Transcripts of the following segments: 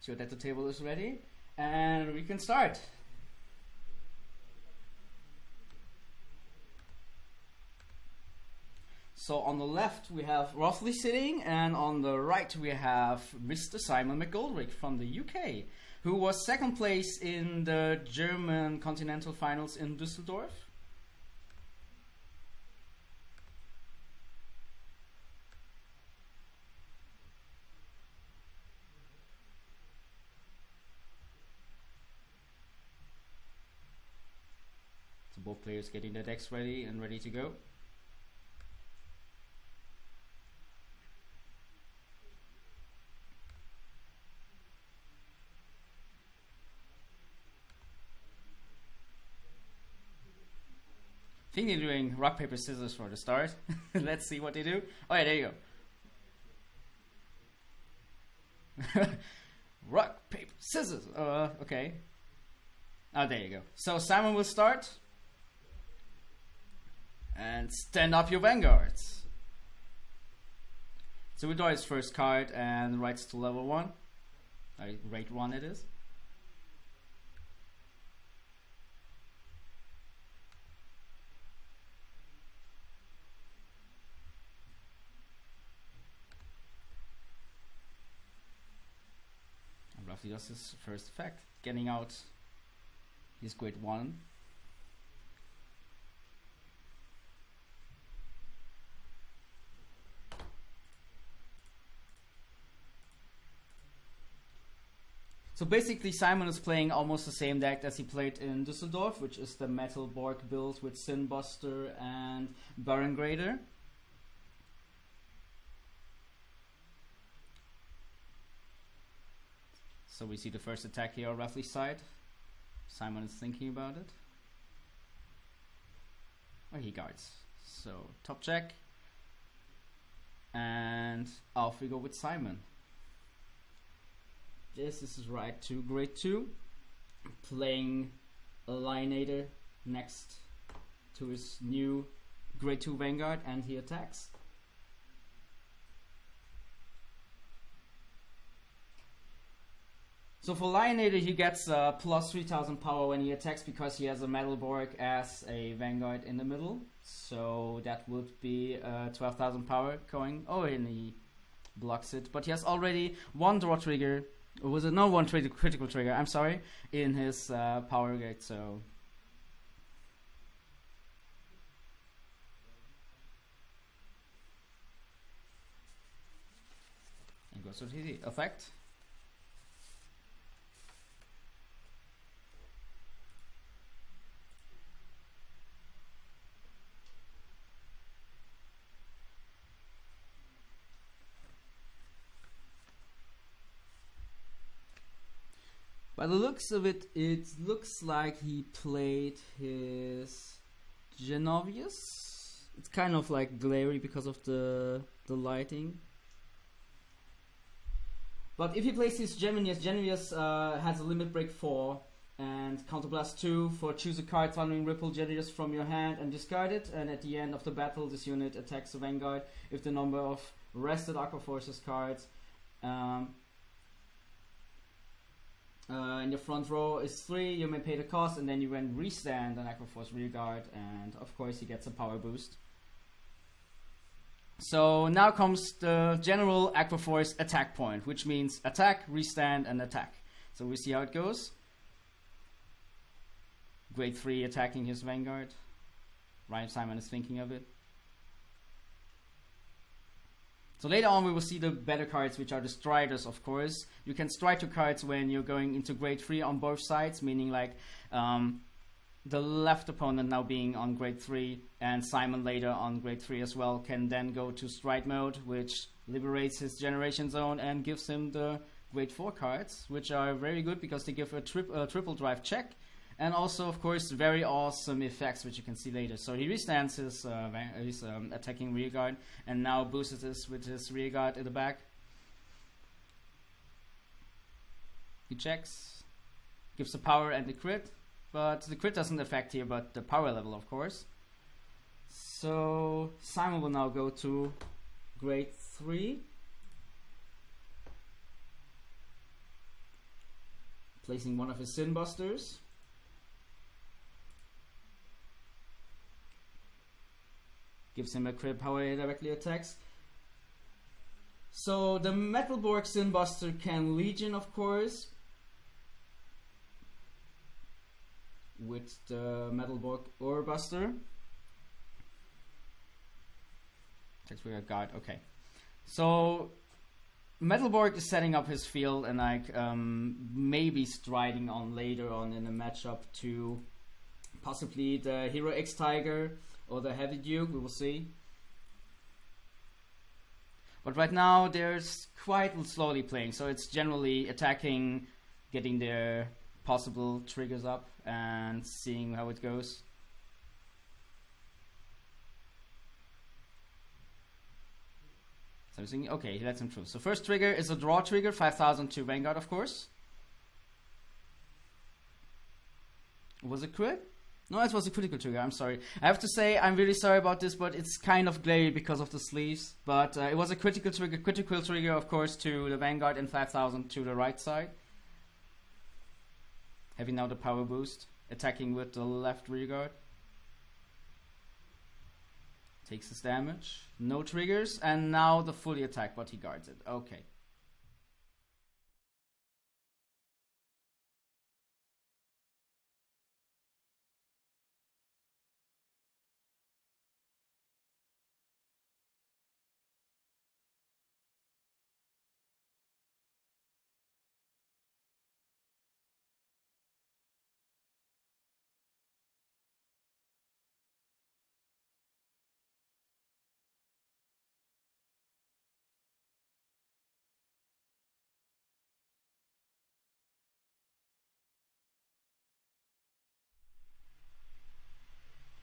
so that the table is ready, and we can start. So on the left we have Rafli sitting, and on the right we have Mr. Simon McGoldrick from the UK, who was second place in the German Continental Finals in Düsseldorf. So both players getting their decks ready and ready to go. I think they're doing rock, paper, scissors for the start. Let's see what they do. Oh yeah, there you go. Rock, paper, scissors. Okay. Oh, there you go. So Simon will start. And stand up your Vanguards. So we draw his first card and writes to level 1. Rate 1 it is. He does his first effect, getting out his grade 1. So basically Simon is playing almost the same deck as he played in Düsseldorf, which is the Metal Borg build with Sinbuster and Baron Grader. So we see the first attack here on Rafli's side. Simon is thinking about it. Oh, he guards. So top check. And off we go with Simon. This is right to grade 2. Playing a Lionator next to his new grade 2 Vanguard, and he attacks. So for Lionator he gets plus 3000 power when he attacks because he has a Metal Borg as a Vanguard in the middle. So that would be 12,000 power going. Oh, and he blocks it. But he has already one draw trigger, or was it no one critical trigger, I'm sorry, in his power gate, so... And goes to the effect. By the looks of it, it looks like he played his Genovius. It's kind of like glary because of the lighting. But if he plays his Genovius has a limit break 4 and counterblast 2 for choose a card Thundering Ripple Genovius from your hand and discard it. And at the end of the battle, this unit attacks the Vanguard if the number of rested Aqua Forces cards in the front row is 3, you may pay the cost, and then you can restand an Aqua Force Rearguard, and of course he gets a power boost. So now comes the general Aqua Force attack point, which means attack, restand, and attack. So we see how it goes. Grade 3 attacking his Vanguard. Ryan Simon is thinking of it. So later on we will see the better cards, which are the Striders, of course. You can stride 2 cards when you're going into grade 3 on both sides, meaning like the left opponent now being on grade 3 and Simon later on grade 3 as well can then go to stride mode, which liberates his generation zone and gives him the grade 4 cards, which are very good because they give a triple drive check. And also, of course, very awesome effects, which you can see later. So he restands his attacking rearguard, and now boosts this with his rearguard in the back. He checks, gives the power and the crit, but the crit doesn't affect here, but the power level, of course. So Simon will now go to grade 3. placing one of his Sin Busters. Gives him a crit power he directly attacks. So the Metalborg Sin Buster can Legion, of course, with the Metalborg Ore Buster. Attacks with a guard. Okay, so Metalborg is setting up his field and like maybe striding on later on in the matchup to possibly the Hero X Tiger or the Heavy Duke. We will see. But right now they're quite slowly playing, so it's generally attacking, getting their possible triggers up and seeing how it goes. So I'm thinking, okay, he lets him through. So first trigger is a draw trigger, 5,000 to Vanguard, of course. Was it crit? No, it was a critical trigger, I'm sorry. I have to say, I'm really sorry about this, but it's kind of glary because of the sleeves. But it was a critical trigger, of course, to the Vanguard and 5,000 to the right side. Having now the power boost, attacking with the left rear guard. Takes his damage, no triggers, and now the fully attack, but he guards it. Okay.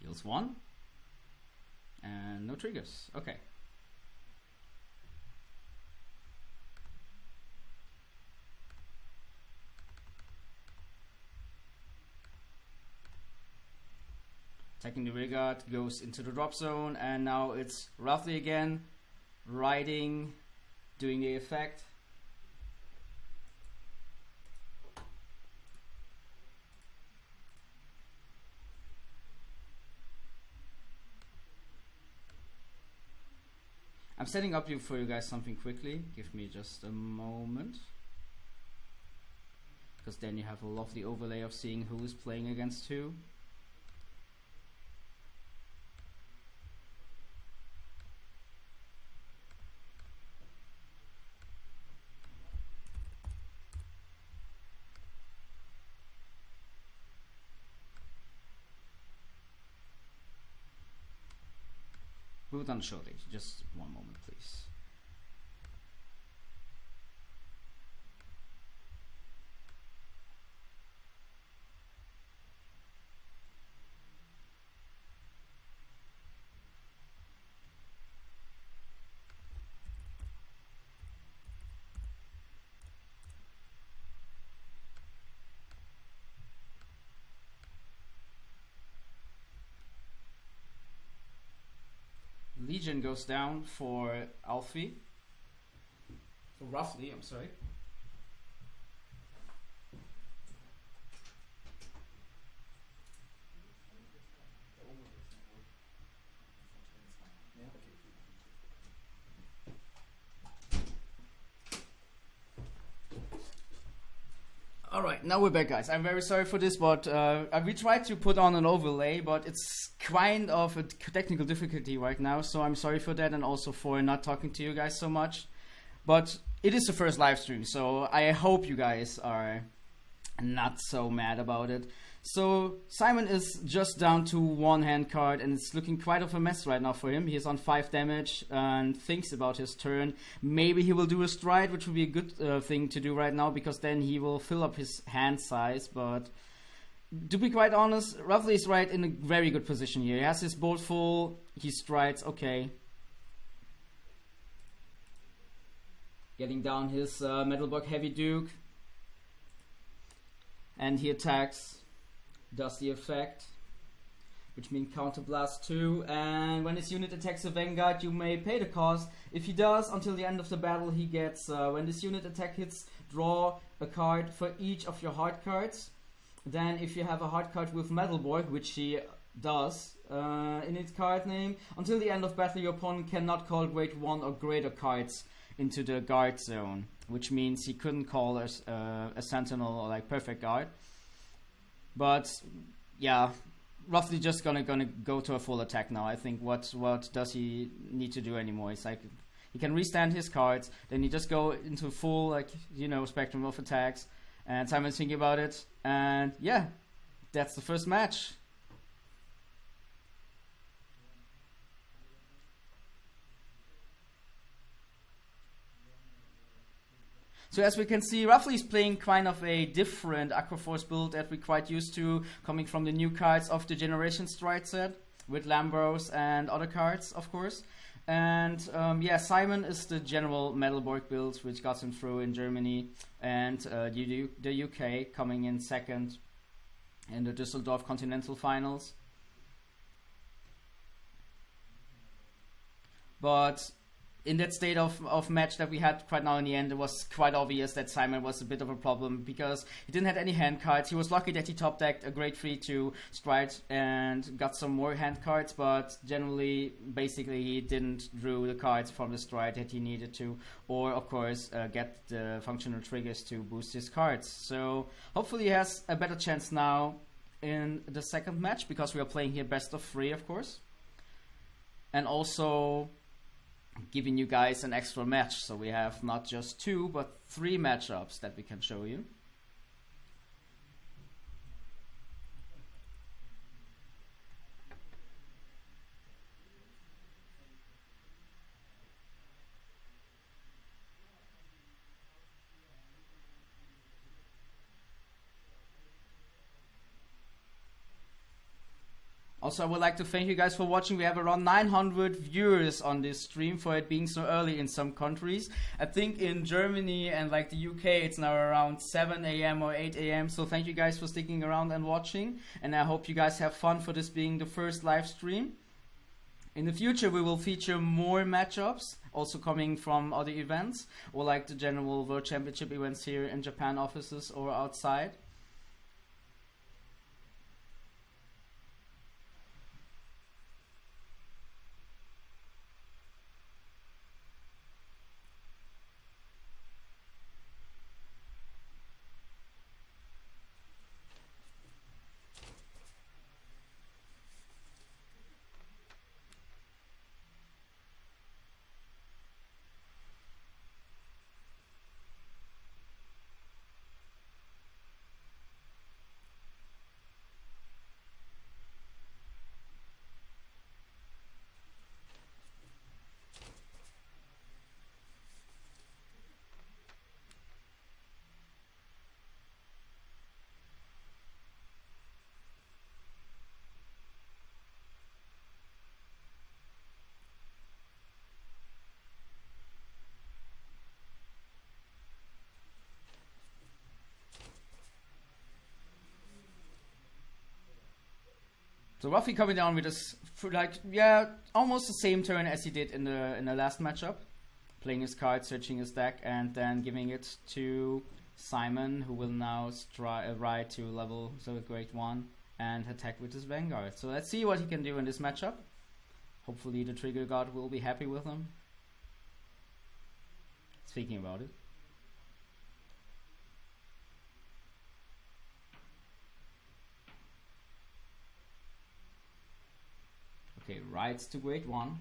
Heals 1. And no triggers. Okay. Attacking the rear guard, goes into the drop zone, and now it's Rafli again, riding, doing the effect. I'm setting up for you guys something quickly. Give me just a moment. Because then you have a lovely overlay of seeing who is playing against who. We'll done shortly. Just one moment, please. Legion goes down for Alfie. For Rafli, I'm sorry. Alright, now we're back, guys. I'm very sorry for this, but we tried to put on an overlay, but it's kind of a technical difficulty right now, so I'm sorry for that and also for not talking to you guys so much. But it is the first live stream, so I hope you guys are not so mad about it. So Simon is just down to one hand card and it's looking quite of a mess right now for him. He's on 5 damage and thinks about his turn. Maybe he will do a stride, which would be a good thing to do right now because then he will fill up his hand size. But to be quite honest, Rafli is right in a very good position here. He has his board full, he strides, okay. Getting down his Metalborg Heavy Duke. And he attacks. Does the effect. which means counterblast 2, and when his unit attacks a Vanguard, you may pay the cost. If he does, until the end of the battle, he gets, when this unit attack hits, draw a card for each of your hard cards. Then if you have a hard card with McGoldrick, which he does in its card name, until the end of battle, your opponent cannot call grade 1 or greater cards into the guard zone, which means he couldn't call a Sentinel or like Perfect Guard. But yeah, Rafli just gonna go to a full attack now. I think what does he need to do anymore? It's like he can restand his cards, then he just go into full, like, you know, spectrum of attacks. And Simon's thinking about it, and yeah, that's the first match. So as we can see, Rafli is playing kind of a different Aqua Force build that we're quite used to, coming from the new cards of the Generation Stride set, with Lambros and other cards, of course. And yeah, Simon is the general McGoldrick build, which got him through in Germany, and the UK coming in second in the Düsseldorf Continental Finals. But in that state of match that we had quite now in the end, it was quite obvious that Simon was a bit of a problem because he didn't have any hand cards. He was lucky that he top decked a grade 3 to Stride and got some more hand cards, but generally, basically, he didn't drew the cards from the Stride that he needed to, or of course, get the functional triggers to boost his cards. So hopefully he has a better chance now in the second match, because we are playing here best of 3, of course. And also giving you guys an extra match, so we have not just 2 but 3 matchups that we can show you. Also, I would like to thank you guys for watching. We have around 900 viewers on this stream for it being so early in some countries. I think in Germany and like the UK, it's now around 7 AM or 8 AM. So thank you guys for sticking around and watching. And I hope you guys have fun for this being the first live stream. In the future, we will feature more matchups, also coming from other events, or like the general World Championship events here in Japan offices or outside. So Rafli coming down with this, like, yeah, almost the same turn as he did in the last matchup, playing his card, searching his deck, and then giving it to Simon, who will now ride to level grade 1 and attack with his Vanguard. So let's see what he can do in this matchup. Hopefully the trigger god will be happy with him. Speaking about it. Okay, rides to grade 1.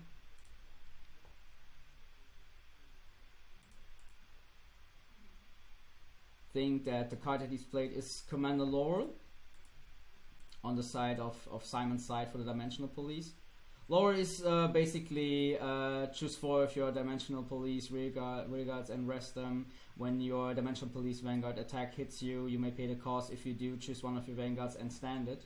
Think that the card that he's played is Commander Laurel on the side of Simon's side for the Dimensional Police. Laurel is basically choose 4 of your Dimensional Police rear guards and rest them. When your Dimensional Police Vanguard attack hits you, you may pay the cost. If you do, choose one of your Vanguards and stand it.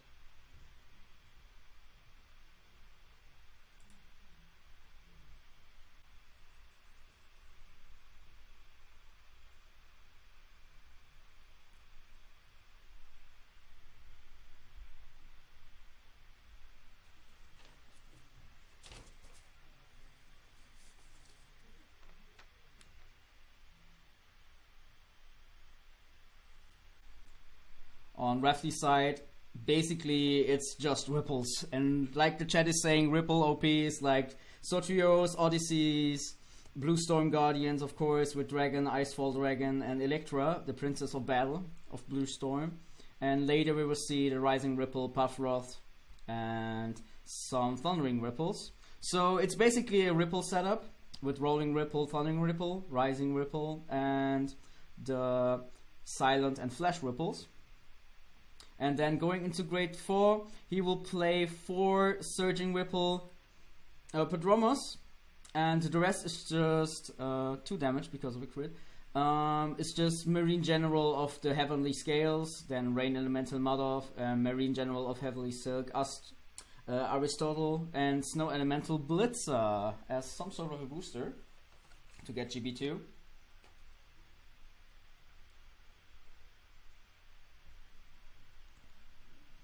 On Rafli's side, basically it's just ripples, and like the chat is saying, ripple OPs like Sotrios, Odysseys, Blue Storm Guardians, of course, with Dragon, Icefall Dragon, and Electra, the Princess of Battle of Blue Storm. And later we will see the Rising Ripple, Puffroth, and some Thundering Ripples. So it's basically a Ripple setup with Rolling Ripple, Thundering Ripple, Rising Ripple, and the Silent and Flash Ripples. And then going into Grade 4, he will play 4 Surging Ripple Podromos, and the rest is just 2 damage because of a crit. It's just Marine General of the Heavenly Scales, then Rain Elemental Mother, Marine General of Heavenly Silk, Aristotle, and Snow Elemental Blitzer as some sort of a booster to get GB2.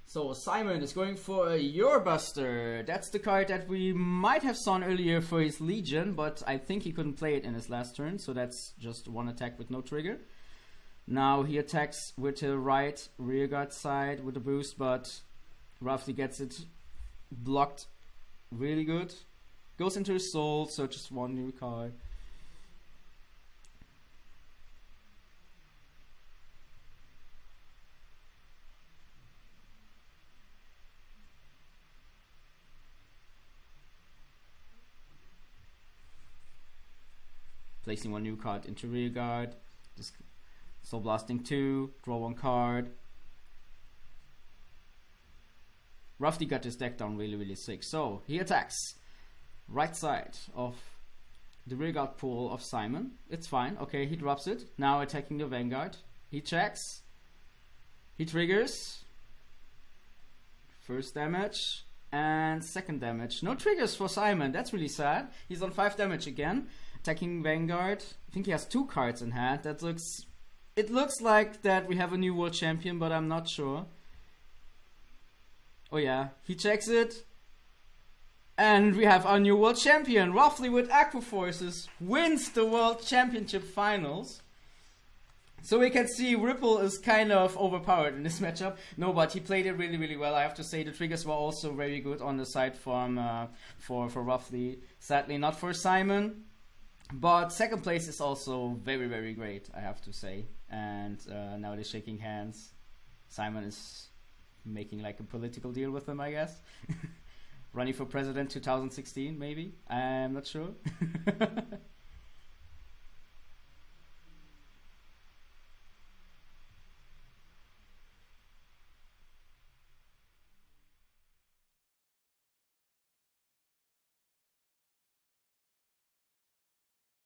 So Simon is going for a Yourbuster. That's the card that we might have seen earlier for his Legion, but I think he couldn't play it in his last turn, so that's just 1 attack with no trigger. Now he attacks with the right rearguard side with a boost, but Rafli gets it blocked really good. Goes into his soul, searches 1 new card. Placing 1 new card into rearguard, just Soul Blasting 2, draw 1 card. Rafli got his deck down really sick. So he attacks right side of the rearguard pool of Simon. It's fine. Okay, he drops it. Now attacking the Vanguard. He checks. He triggers. First damage and second damage. No triggers for Simon. That's really sad. He's on 5 damage again. Attacking Vanguard. I think he has 2 cards in hand. It looks like that we have a new world champion, but I'm not sure. Oh yeah, he checks it. And we have our new world champion. Rafli with Aqua Forces wins the World Championship Finals. So we can see Ripple is kind of overpowered in this matchup. No, but he played it really well. I have to say the triggers were also very good on the side for Rafli. Sadly not for Simon. But second place is also very great, I have to say. And now they're shaking hands. Simon is making like a political deal with them, I guess. Running for president 2016, maybe. I'm not sure.